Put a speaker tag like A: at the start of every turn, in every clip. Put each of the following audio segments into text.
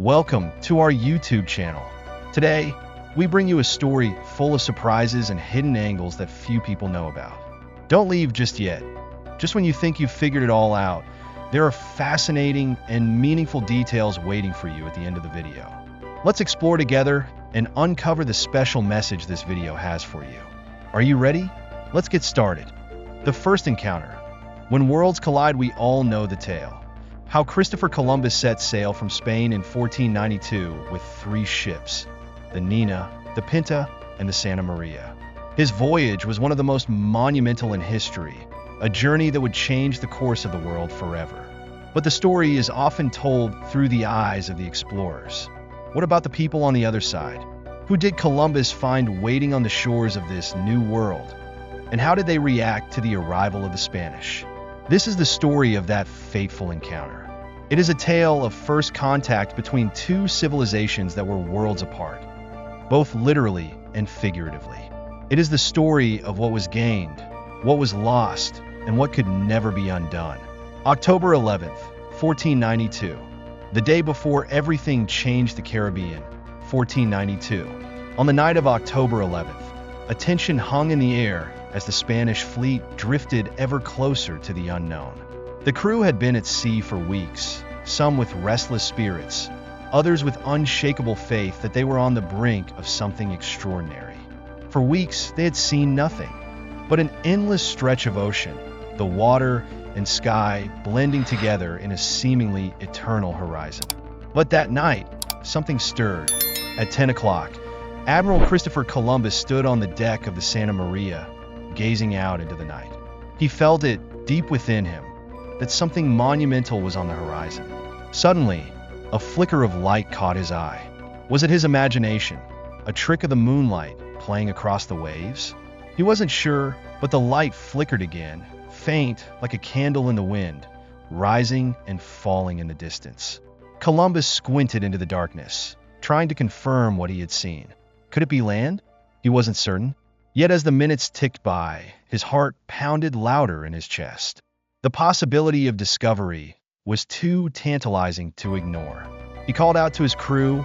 A: Welcome to our YouTube channel. Today, we bring you a story full of surprises and hidden angles that few people know about. Don't leave just yet. Just when you think you've figured it all out, there are fascinating and meaningful details waiting for you at the end of the video. Let's explore together and uncover the special message this video has for you. Are you ready? Let's get started. The first encounter. When worlds collide, we all know the tale. How Christopher Columbus set sail from Spain in 1492 with 3 ships, the Nina, the Pinta, and the Santa Maria. His voyage was one of the most monumental in history, a journey that would change the course of the world forever. But the story is often told through the eyes of the explorers. What about the people on the other side? Who did Columbus find waiting on the shores of this new world? And how did they react to the arrival of the Spanish? This is the story of that fateful encounter. It is a tale of first contact between 2 civilizations that were worlds apart, both literally and figuratively. It is the story of what was gained, what was lost, and what could never be undone. October 11th, 1492, the day before everything changed the Caribbean, 1492. On the night of October 11th, a tension hung in the air as the Spanish fleet drifted ever closer to the unknown. The crew had been at sea for weeks, some with restless spirits, others with unshakable faith that they were on the brink of something extraordinary. For weeks, they had seen nothing but an endless stretch of ocean, the water and sky blending together in a seemingly eternal horizon. But that night, something stirred. At 10 o'clock, Admiral Christopher Columbus stood on the deck of the Santa Maria, gazing out into the night. He felt it deep within him that something monumental was on the horizon. Suddenly, a flicker of light caught his eye. Was it his imagination, a trick of the moonlight playing across the waves? He wasn't sure, but the light flickered again, faint like a candle in the wind, rising and falling in the distance. Columbus squinted into the darkness, trying to confirm what he had seen. Could it be land? He wasn't certain. Yet as the minutes ticked by, his heart pounded louder in his chest. The possibility of discovery was too tantalizing to ignore. He called out to his crew,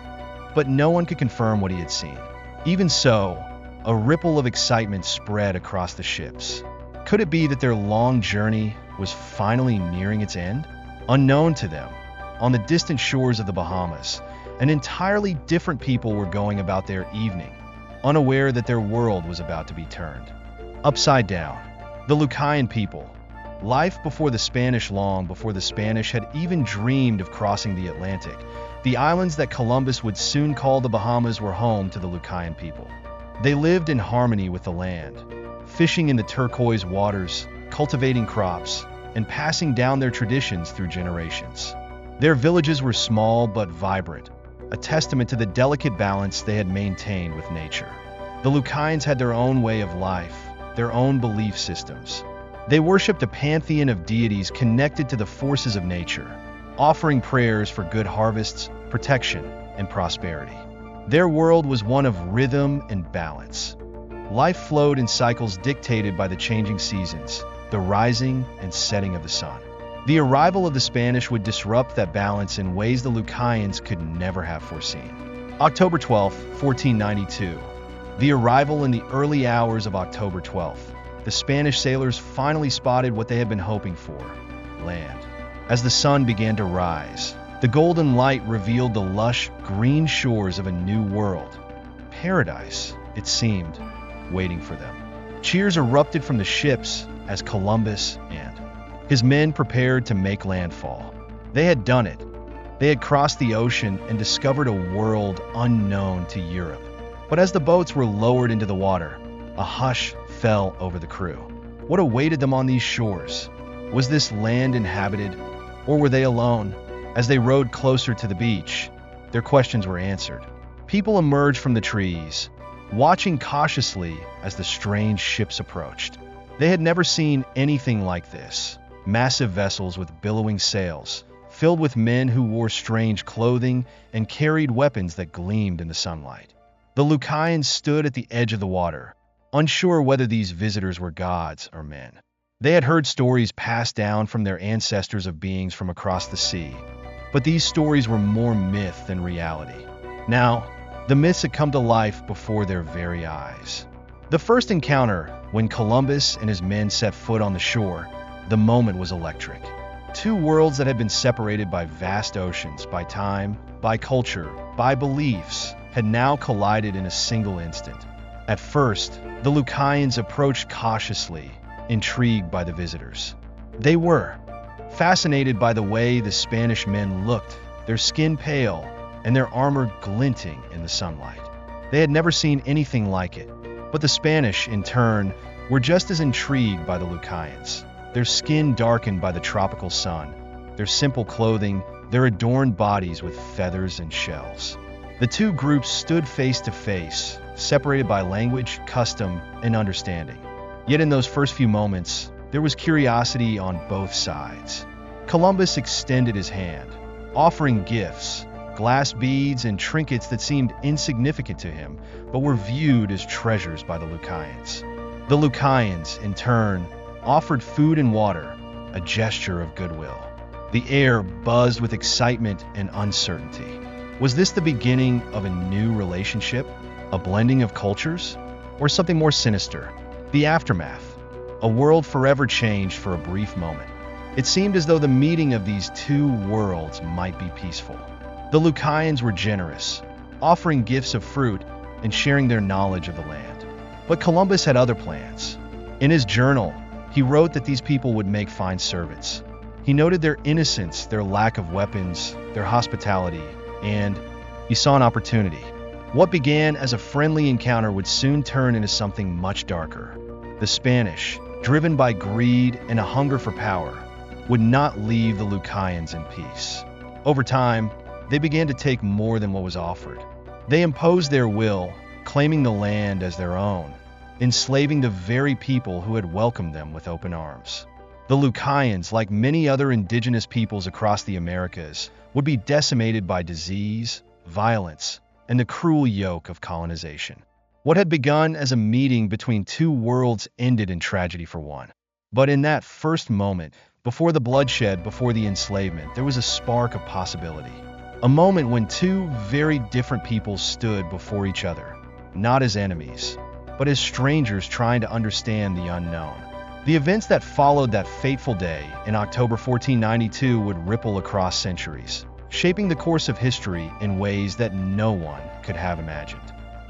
A: but no one could confirm what he had seen. Even so, a ripple of excitement spread across the ships. Could it be that their long journey was finally nearing its end? Unknown to them, on the distant shores of the Bahamas, an entirely different people were going about their evening, unaware that their world was about to be turned upside down. The Lucayan people, life before the Spanish, long before the Spanish had even dreamed of crossing the Atlantic. The islands that Columbus would soon call the Bahamas were home to the Lucayan people. They lived in harmony with the land, fishing in the turquoise waters, cultivating crops, and passing down their traditions through generations. Their villages were small but vibrant, a testament to the delicate balance they had maintained with nature. The Lucayans had their own way of life, their own belief systems. They worshipped a pantheon of deities connected to the forces of nature, offering prayers for good harvests, protection, and prosperity. Their world was one of rhythm and balance. Life flowed in cycles dictated by the changing seasons, the rising and setting of the sun. The arrival of the Spanish would disrupt that balance in ways the Lucayans could never have foreseen. October 12, 1492. The arrival in the early hours of October 12th. The Spanish sailors finally spotted what they had been hoping for: land. As the sun began to rise, the golden light revealed the lush, green shores of a new world. Paradise, it seemed, waiting for them. Cheers erupted from the ships as Columbus and his men prepared to make landfall. They had done it. They had crossed the ocean and discovered a world unknown to Europe. But as the boats were lowered into the water, a hush fell over the crew. What awaited them on these shores? Was this land inhabited, or were they alone? As they rowed closer to the beach, their questions were answered. People emerged from the trees, watching cautiously as the strange ships approached. They had never seen anything like this. Massive vessels with billowing sails, filled with men who wore strange clothing and carried weapons that gleamed in the sunlight. The Lucayans stood at the edge of the water, unsure whether these visitors were gods or men. They had heard stories passed down from their ancestors of beings from across the sea, But these stories were more myth than reality. Now, the myths had come to life before their very eyes. The first encounter, when Columbus and his men set foot on the shore, the moment was electric. Two worlds that had been separated by vast oceans, by time, by culture, by beliefs, had now collided in a single instant. At first, the Lucayans approached cautiously, intrigued by the visitors. They were fascinated by the way the Spanish men looked, their skin pale, and their armor glinting in the sunlight. They had never seen anything like it, but the Spanish, in turn, were just as intrigued by the Lucayans. Their skin darkened by the tropical sun, their simple clothing, their adorned bodies with feathers and shells. The two groups stood face to face, separated by language, custom, and understanding. Yet in those first few moments, there was curiosity on both sides. Columbus extended his hand, offering gifts, glass beads and trinkets that seemed insignificant to him, but were viewed as treasures by the Lucayans. The Lucayans, in turn, offered food and water, a gesture of goodwill. The air buzzed with excitement and uncertainty. Was this the beginning of a new relationship, a blending of cultures, or something more sinister? The aftermath. A world forever changed for a brief moment. It seemed as though the meeting of these two worlds might be peaceful. The Lucayans were generous, offering gifts of fruit and sharing their knowledge of the land. But Columbus had other plans. In his journal, he wrote that these people would make fine servants. He noted their innocence, their lack of weapons, their hospitality, and he saw an opportunity. What began as a friendly encounter would soon turn into something much darker. The Spanish, driven by greed and a hunger for power, would not leave the Lucayans in peace. Over time, they began to take more than what was offered. They imposed their will, claiming the land as their own, enslaving the very people who had welcomed them with open arms. The Lucayans, like many other indigenous peoples across the Americas, would be decimated by disease, violence, and the cruel yoke of colonization. What had begun as a meeting between two worlds ended in tragedy for one. But in that first moment, before the bloodshed, before the enslavement, there was a spark of possibility. A moment when two very different peoples stood before each other, not as enemies, but as strangers trying to understand the unknown. The events that followed that fateful day in October 1492 would ripple across centuries, shaping the course of history in ways that no one could have imagined.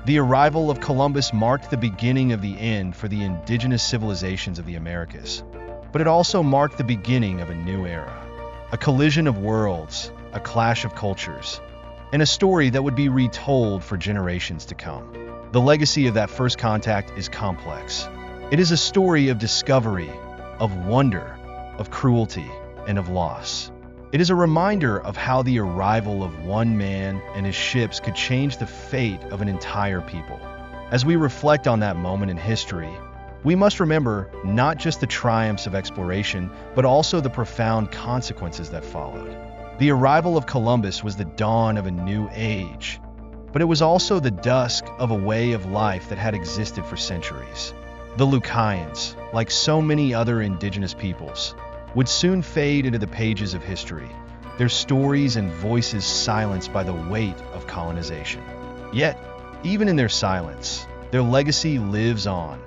A: The arrival of Columbus marked the beginning of the end for the indigenous civilizations of the Americas, but it also marked the beginning of a new era, a collision of worlds, a clash of cultures, and a story that would be retold for generations to come. The legacy of that first contact is complex. It is a story of discovery, of wonder, of cruelty, and of loss. It is a reminder of how the arrival of one man and his ships could change the fate of an entire people. As we reflect on that moment in history, we must remember not just the triumphs of exploration, but also the profound consequences that followed. The arrival of Columbus was the dawn of a new age, but it was also the dusk of a way of life that had existed for centuries. The Lucayans, like so many other indigenous peoples, would soon fade into the pages of history, their stories and voices silenced by the weight of colonization. Yet, even in their silence, their legacy lives on,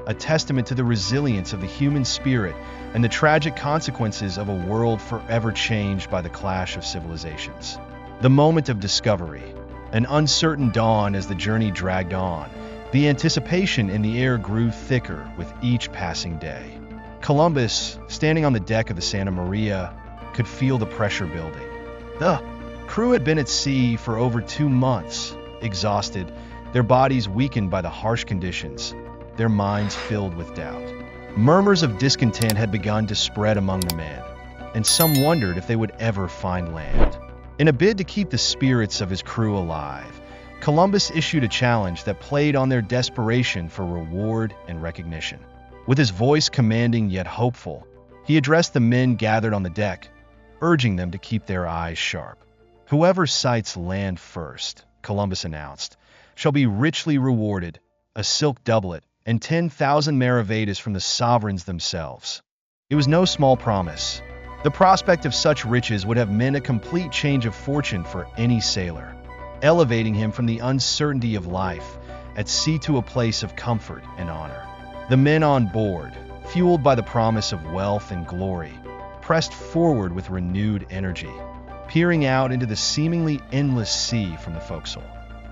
A: a testament to the resilience of the human spirit and the tragic consequences of a world forever changed by the clash of civilizations. The moment of discovery, an uncertain dawn as the journey dragged on, the anticipation in the air grew thicker with each passing day. Columbus, standing on the deck of the Santa Maria, could feel the pressure building. The crew had been at sea for over 2 months, exhausted, their bodies weakened by the harsh conditions, their minds filled with doubt. Murmurs of discontent had begun to spread among the men, and some wondered if they would ever find land. In a bid to keep the spirits of his crew alive, Columbus issued a challenge that played on their desperation for reward and recognition. With his voice commanding yet hopeful, he addressed the men gathered on the deck, urging them to keep their eyes sharp. "Whoever sights land first," Columbus announced, "shall be richly rewarded, a silk doublet, and 10,000 maravedis from the sovereigns themselves." It was no small promise, The prospect of such riches would have meant a complete change of fortune for any sailor, elevating him from the uncertainty of life at sea to a place of comfort and honor. The men on board, fueled by the promise of wealth and glory, pressed forward with renewed energy, peering out into the seemingly endless sea from the forecastle.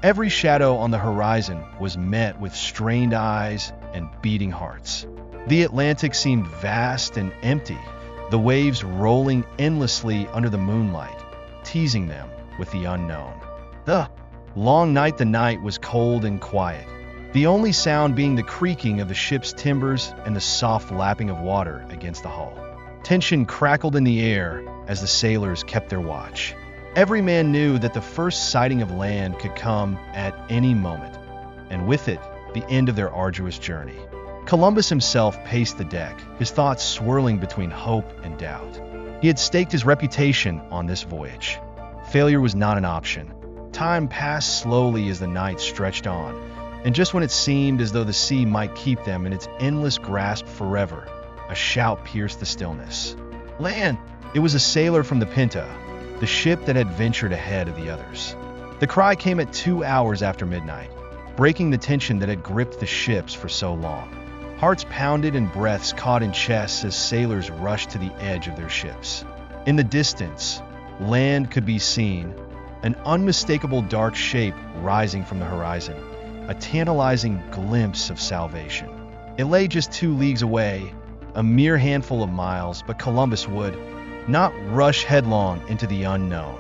A: Every shadow on the horizon was met with strained eyes and beating hearts. The Atlantic seemed vast and empty, the waves rolling endlessly under the moonlight, teasing them with the unknown. The night was cold and quiet, the only sound being the creaking of the ship's timbers and the soft lapping of water against the hull. Tension crackled in the air as the sailors kept their watch. Every man knew that the first sighting of land could come at any moment, and with it, the end of their arduous journey. Columbus himself paced the deck, his thoughts swirling between hope and doubt. He had staked his reputation on this voyage. Failure was not an option. Time passed slowly as the night stretched on, and just when it seemed as though the sea might keep them in its endless grasp forever, a shout pierced the stillness. "Land!" It was a sailor from the Pinta, the ship that had ventured ahead of the others. The cry came at 2 hours after midnight, breaking the tension that had gripped the ships for so long. Hearts pounded and breaths caught in chests as sailors rushed to the edge of their ships. In the distance, land could be seen, an unmistakable dark shape rising from the horizon, a tantalizing glimpse of salvation. It lay just 2 leagues away, a mere handful of miles, but Columbus would not rush headlong into the unknown.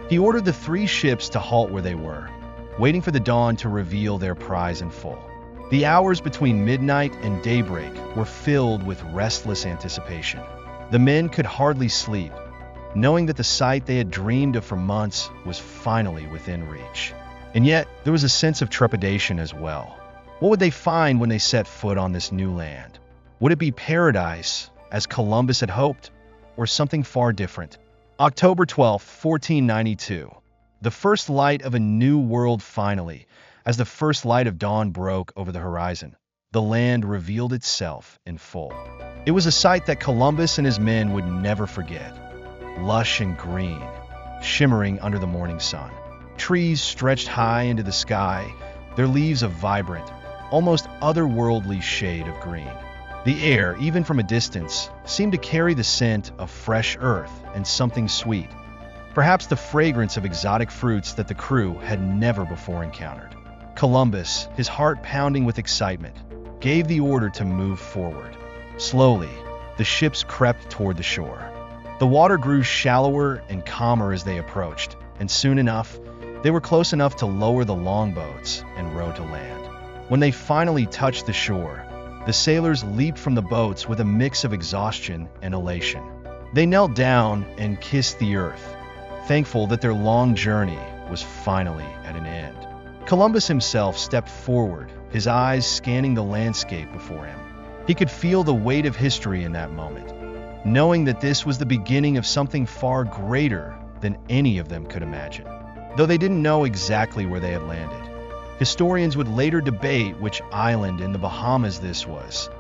A: He ordered the 3 ships to halt where they were, waiting for the dawn to reveal their prize in full. The hours between midnight and daybreak were filled with restless anticipation. The men could hardly sleep, knowing that the sight they had dreamed of for months was finally within reach. And yet, there was a sense of trepidation as well. What would they find when they set foot on this new land? Would it be paradise, as Columbus had hoped, or something far different? October 12, 1492. The first light of a new world finally. As the first light of dawn broke over the horizon, the land revealed itself in full. It was a sight that Columbus and his men would never forget. Lush and green, shimmering under the morning sun. Trees stretched high into the sky, their leaves a vibrant, almost otherworldly shade of green. The air, even from a distance, seemed to carry the scent of fresh earth and something sweet, perhaps the fragrance of exotic fruits that the crew had never before encountered. Columbus, his heart pounding with excitement, gave the order to move forward. Slowly, the ships crept toward the shore. The water grew shallower and calmer as they approached, and soon enough, they were close enough to lower the longboats and row to land. When they finally touched the shore, the sailors leaped from the boats with a mix of exhaustion and elation. They knelt down and kissed the earth, thankful that their long journey was finally at an end. Columbus himself stepped forward, his eyes scanning the landscape before him. He could feel the weight of history in that moment, knowing that this was the beginning of something far greater than any of them could imagine. Though they didn't know exactly where they had landed, historians would later debate which island in the Bahamas this was.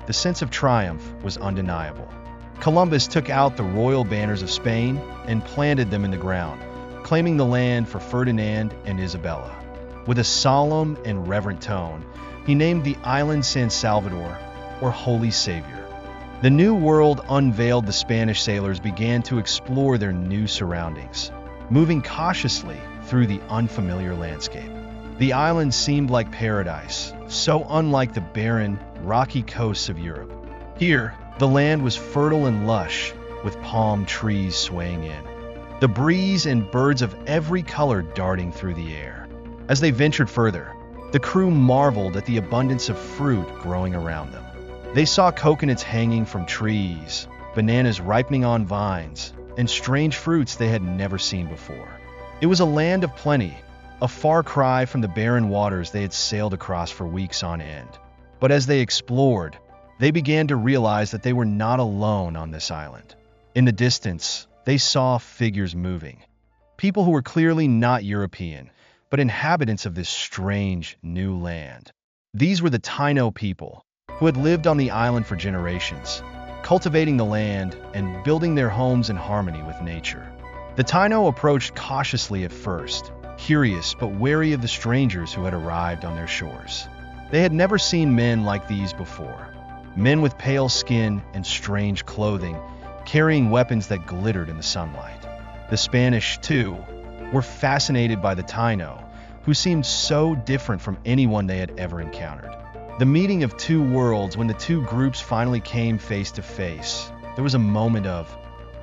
A: The sense of triumph was undeniable. Columbus took out the royal banners of Spain and planted them in the ground, claiming the land for Ferdinand and Isabella. With a solemn and reverent tone, he named the island San Salvador, or Holy Savior. The New World unveiled. The Spanish sailors began to explore their new surroundings, moving cautiously through the unfamiliar landscape. The island seemed like paradise, so unlike the barren, rocky coasts of Europe. Here, the land was fertile and lush, with palm trees swaying in, the breeze and birds of every color darting through the air. As they ventured further, the crew marveled at the abundance of fruit growing around them. They saw coconuts hanging from trees, bananas ripening on vines, and strange fruits they had never seen before. It was a land of plenty, a far cry from the barren waters they had sailed across for weeks on end. But as they explored, they began to realize that they were not alone on this island. In the distance, they saw figures moving. People who were clearly not European, but inhabitants of this strange new land. These were the Taino people, who had lived on the island for generations. cultivating the land and building their homes in harmony with nature. The Taino approached cautiously at first, curious but wary of the strangers who had arrived on their shores. They had never seen men like these before, men with pale skin and strange clothing, carrying weapons that glittered in the sunlight. The Spanish, too, were fascinated by the Taino, who seemed so different from anyone they had ever encountered. The meeting of two worlds, when the two groups finally came face to face, there was a moment of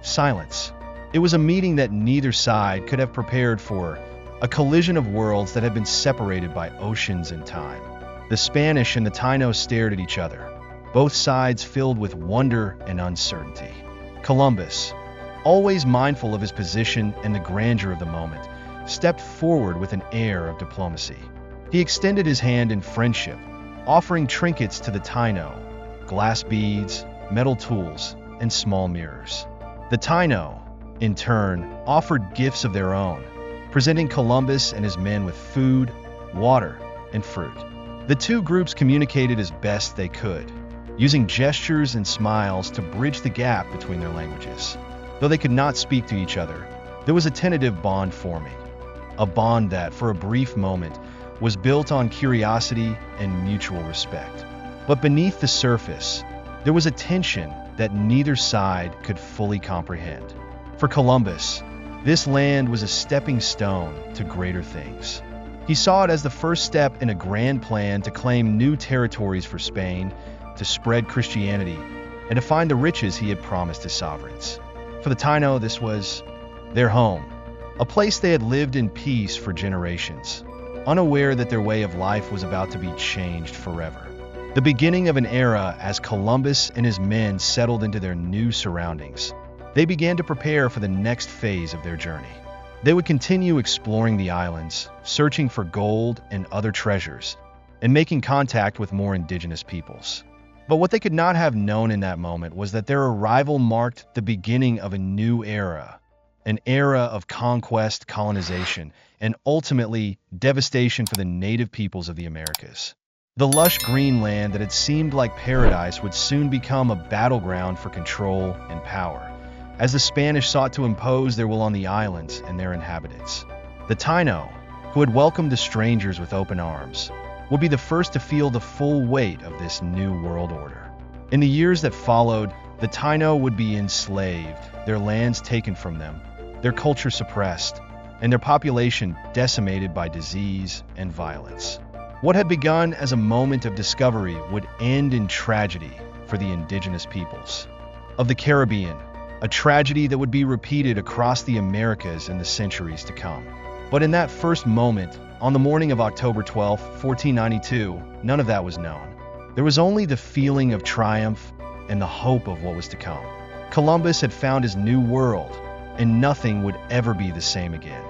A: silence. It was a meeting that neither side could have prepared for, a collision of worlds that had been separated by oceans and time. The Spanish and the Taino stared at each other, both sides filled with wonder and uncertainty. Columbus, always mindful of his position and the grandeur of the moment, stepped forward with an air of diplomacy. He extended his hand in friendship, offering trinkets to the Taino, glass beads, metal tools, and small mirrors. The Taino, in turn, offered gifts of their own, presenting Columbus and his men with food, water, and fruit. The two groups communicated as best they could, using gestures and smiles to bridge the gap between their languages. Though they could not speak to each other, there was a tentative bond forming, a bond that, for a brief moment, was built on curiosity and mutual respect. But beneath the surface, there was a tension that neither side could fully comprehend. For Columbus, this land was a stepping stone to greater things. He saw it as the first step in a grand plan to claim new territories for Spain, to spread Christianity, and to find the riches he had promised his sovereigns. For the Taino, this was their home, a place they had lived in peace for generations, unaware that their way of life was about to be changed forever. The beginning of an era as Columbus and his men settled into their new surroundings. They began to prepare for the next phase of their journey. They would continue exploring the islands, searching for gold and other treasures, and making contact with more indigenous peoples. But what they could not have known in that moment was that their arrival marked the beginning of a new era, an era of conquest, colonization, and ultimately devastation for the native peoples of the Americas. The lush green land that had seemed like paradise would soon become a battleground for control and power, as the Spanish sought to impose their will on the islands and their inhabitants. The Taino, who had welcomed the strangers with open arms, would be the first to feel the full weight of this new world order. In the years that followed, the Taino would be enslaved, their lands taken from them, their culture suppressed, and their population decimated by disease and violence. What had begun as a moment of discovery would end in tragedy for the indigenous peoples of the Caribbean, a tragedy that would be repeated across the Americas in the centuries to come. But in that first moment, on the morning of October 12, 1492, none of that was known. There was only the feeling of triumph and the hope of what was to come. Columbus had found his new world, and nothing would ever be the same again.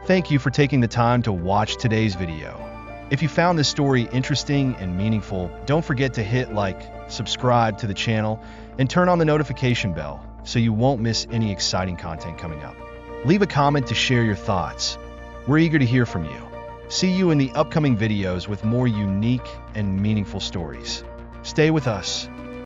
A: Thank you for taking the time to watch today's video. If you found this story interesting and meaningful, don't forget to hit like, subscribe to the channel, and turn on the notification bell so you won't miss any exciting content coming up. Leave a comment to share your thoughts. We're eager to hear from you. See you in the upcoming videos with more unique and meaningful stories. Stay with us,